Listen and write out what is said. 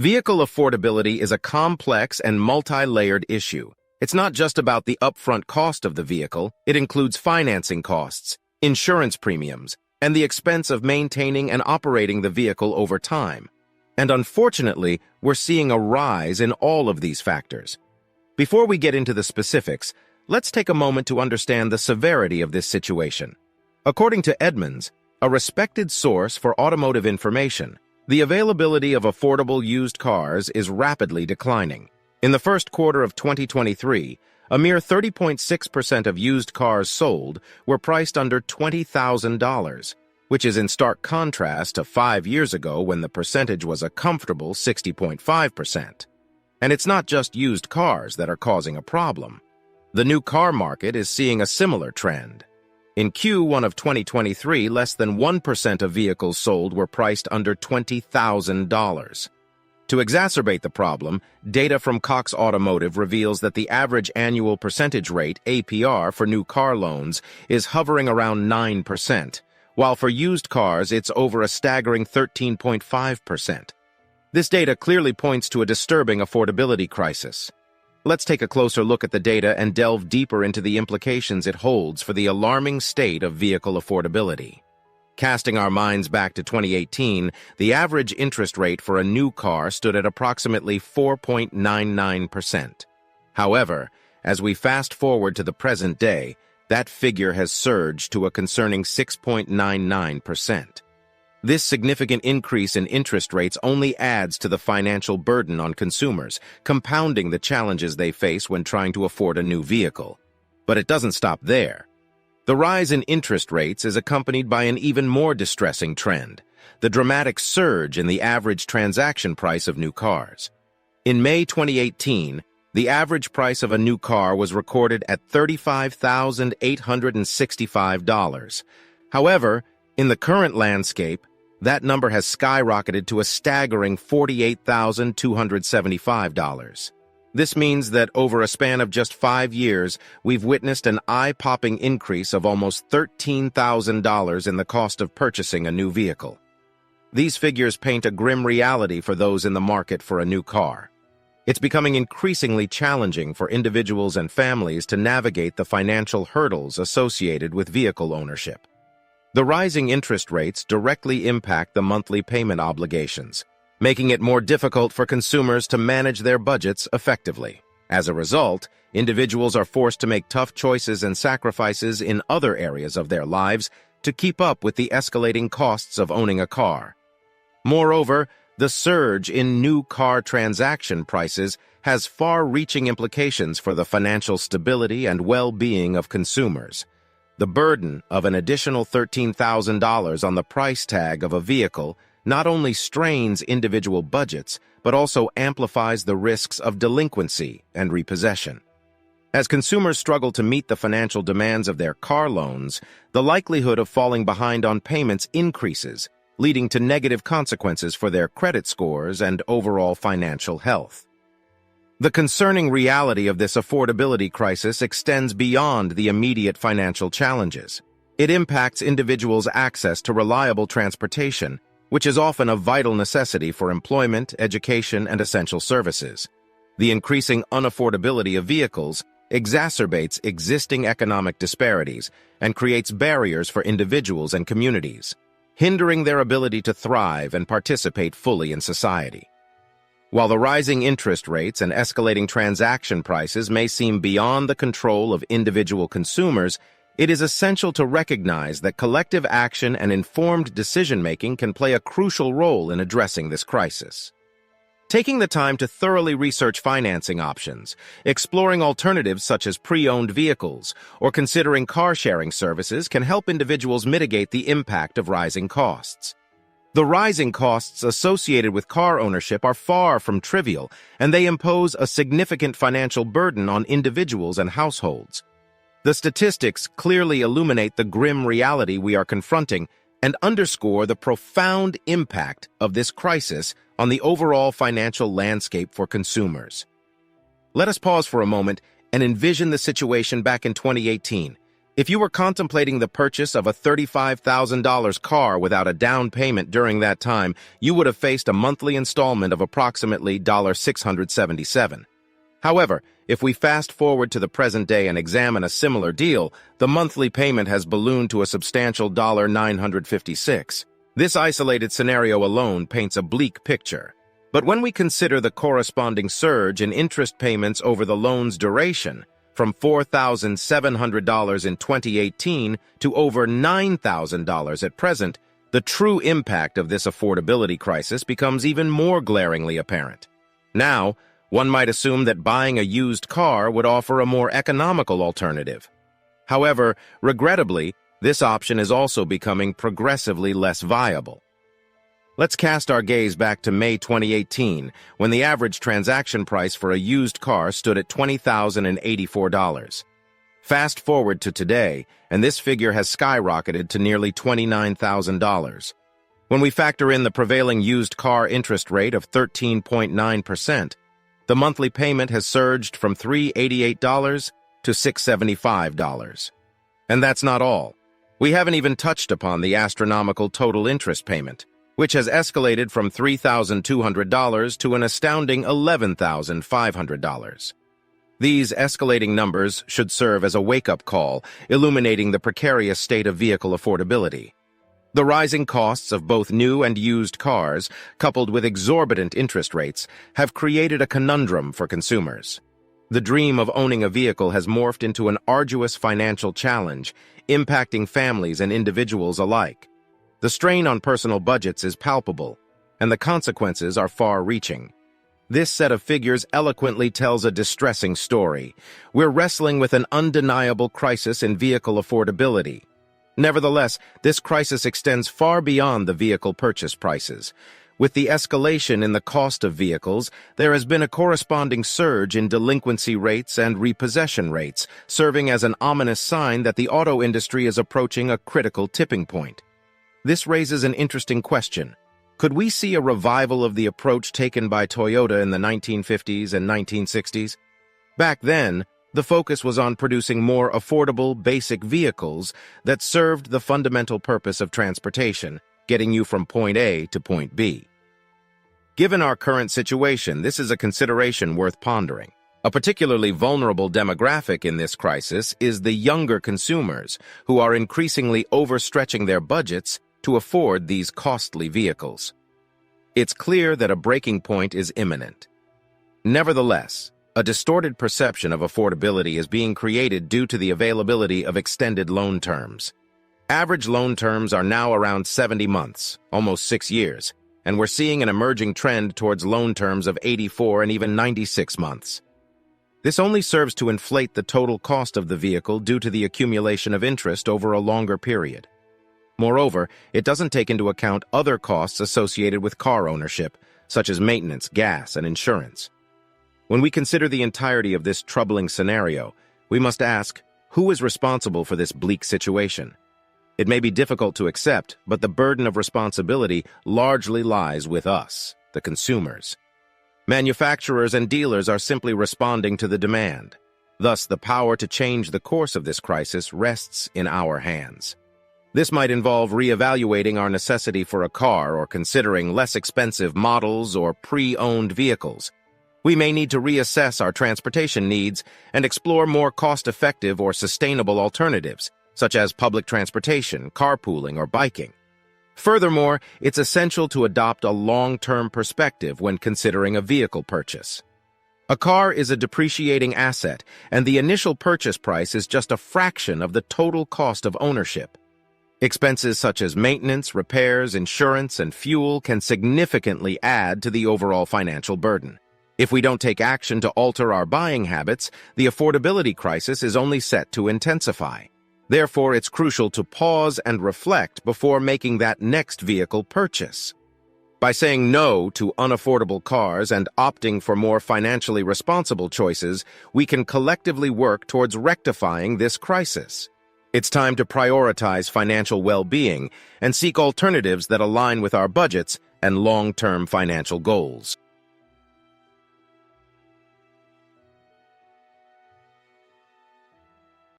Vehicle affordability is a complex and multi-layered issue. It's not just about the upfront cost of the vehicle, it includes financing costs, insurance premiums, and the expense of maintaining and operating the vehicle over time. And unfortunately, we're seeing a rise in all of these factors. Before we get into the specifics, let's take a moment to understand the severity of this situation. According to Edmunds, a respected source for automotive information, the availability of affordable used cars is rapidly declining. In the first quarter of 2023, a mere 30.6% of used cars sold were priced under $20,000, which is in stark contrast to 5 years ago when the percentage was a comfortable 60.5%. And it's not just used cars that are causing a problem. The new car market is seeing a similar trend. In Q1 of 2023, less than 1% of vehicles sold were priced under $20,000. To exacerbate the problem, data from Cox Automotive reveals that the average annual percentage rate, APR, for new car loans is hovering around 9%, while for used cars it's over a staggering 13.5%. This data clearly points to a disturbing affordability crisis. Let's take a closer look at the data and delve deeper into the implications it holds for the alarming state of vehicle affordability. Casting our minds back to 2018, the average interest rate for a new car stood at approximately 4.99%. However, as we fast forward to the present day, that figure has surged to a concerning 6.99%. This significant increase in interest rates only adds to the financial burden on consumers, compounding the challenges they face when trying to afford a new vehicle. But it doesn't stop there. The rise in interest rates is accompanied by an even more distressing trend, the dramatic surge in the average transaction price of new cars. In May 2018, the average price of a new car was recorded at $35,865. However, in the current landscape, that number has skyrocketed to a staggering $48,275. This means that over a span of just 5 years, we've witnessed an eye-popping increase of almost $13,000 in the cost of purchasing a new vehicle. These figures paint a grim reality for those in the market for a new car. It's becoming increasingly challenging for individuals and families to navigate the financial hurdles associated with vehicle ownership. The rising interest rates directly impact the monthly payment obligations, making it more difficult for consumers to manage their budgets effectively. As a result, individuals are forced to make tough choices and sacrifices in other areas of their lives to keep up with the escalating costs of owning a car. Moreover, the surge in new car transaction prices has far-reaching implications for the financial stability and well-being of consumers. The burden of an additional $13,000 on the price tag of a vehicle not only strains individual budgets, but also amplifies the risks of delinquency and repossession. As consumers struggle to meet the financial demands of their car loans, the likelihood of falling behind on payments increases, leading to negative consequences for their credit scores and overall financial health. The concerning reality of this affordability crisis extends beyond the immediate financial challenges. It impacts individuals' access to reliable transportation, which is often a vital necessity for employment, education, and essential services. The increasing unaffordability of vehicles exacerbates existing economic disparities and creates barriers for individuals and communities, hindering their ability to thrive and participate fully in society. While the rising interest rates and escalating transaction prices may seem beyond the control of individual consumers, it is essential to recognize that collective action and informed decision-making can play a crucial role in addressing this crisis. Taking the time to thoroughly research financing options, exploring alternatives such as pre-owned vehicles, or considering car-sharing services can help individuals mitigate the impact of rising costs. The rising costs associated with car ownership are far from trivial, and they impose a significant financial burden on individuals and households. The statistics clearly illuminate the grim reality we are confronting and underscore the profound impact of this crisis on the overall financial landscape for consumers. Let us pause for a moment and envision the situation back in 2018. If you were contemplating the purchase of a $35,000 car without a down payment during that time, you would have faced a monthly installment of approximately $677. However, if we fast forward to the present day and examine a similar deal, the monthly payment has ballooned to a substantial $956. This isolated scenario alone paints a bleak picture. But when we consider the corresponding surge in interest payments over the loan's duration, from $4,700 in 2018 to over $9,000 at present, the true impact of this affordability crisis becomes even more glaringly apparent. Now, one might assume that buying a used car would offer a more economical alternative. However, regrettably, this option is also becoming progressively less viable. Let's cast our gaze back to May 2018, when the average transaction price for a used car stood at $20,084. Fast forward to today, and this figure has skyrocketed to nearly $29,000. When we factor in the prevailing used car interest rate of 13.9%, the monthly payment has surged from $388 to $675. And that's not all. We haven't even touched upon the astronomical total interest payment, which has escalated from $3,200 to an astounding $11,500. These escalating numbers should serve as a wake-up call, illuminating the precarious state of vehicle affordability. The rising costs of both new and used cars, coupled with exorbitant interest rates, have created a conundrum for consumers. The dream of owning a vehicle has morphed into an arduous financial challenge, impacting families and individuals alike. The strain on personal budgets is palpable, and the consequences are far-reaching. This set of figures eloquently tells a distressing story. We're wrestling with an undeniable crisis in vehicle affordability. Nevertheless, this crisis extends far beyond the vehicle purchase prices. With the escalation in the cost of vehicles, there has been a corresponding surge in delinquency rates and repossession rates, serving as an ominous sign that the auto industry is approaching a critical tipping point. This raises an interesting question. Could we see a revival of the approach taken by Toyota in the 1950s and 1960s? Back then, the focus was on producing more affordable, basic vehicles that served the fundamental purpose of transportation, getting you from point A to point B. Given our current situation, this is a consideration worth pondering. A particularly vulnerable demographic in this crisis is the younger consumers, who are increasingly overstretching their budgets to afford these costly vehicles. It's clear that a breaking point is imminent. Nevertheless, a distorted perception of affordability is being created due to the availability of extended loan terms. Average loan terms are now around 70 months, almost 6 years, and we're seeing an emerging trend towards loan terms of 84 and even 96 months. This only serves to inflate the total cost of the vehicle due to the accumulation of interest over a longer period. Moreover, it doesn't take into account other costs associated with car ownership, such as maintenance, gas, and insurance. When we consider the entirety of this troubling scenario, we must ask, who is responsible for this bleak situation? It may be difficult to accept, but the burden of responsibility largely lies with us, the consumers. Manufacturers and dealers are simply responding to the demand. Thus, the power to change the course of this crisis rests in our hands. This might involve reevaluating our necessity for a car or considering less expensive models or pre-owned vehicles. We may need to reassess our transportation needs and explore more cost-effective or sustainable alternatives, such as public transportation, carpooling, or biking. Furthermore, it's essential to adopt a long-term perspective when considering a vehicle purchase. A car is a depreciating asset, and the initial purchase price is just a fraction of the total cost of ownership. Expenses such as maintenance, repairs, insurance, and fuel can significantly add to the overall financial burden. If we don't take action to alter our buying habits, the affordability crisis is only set to intensify. Therefore, it's crucial to pause and reflect before making that next vehicle purchase. By saying no to unaffordable cars and opting for more financially responsible choices, we can collectively work towards rectifying this crisis. It's time to prioritize financial well-being and seek alternatives that align with our budgets and long-term financial goals.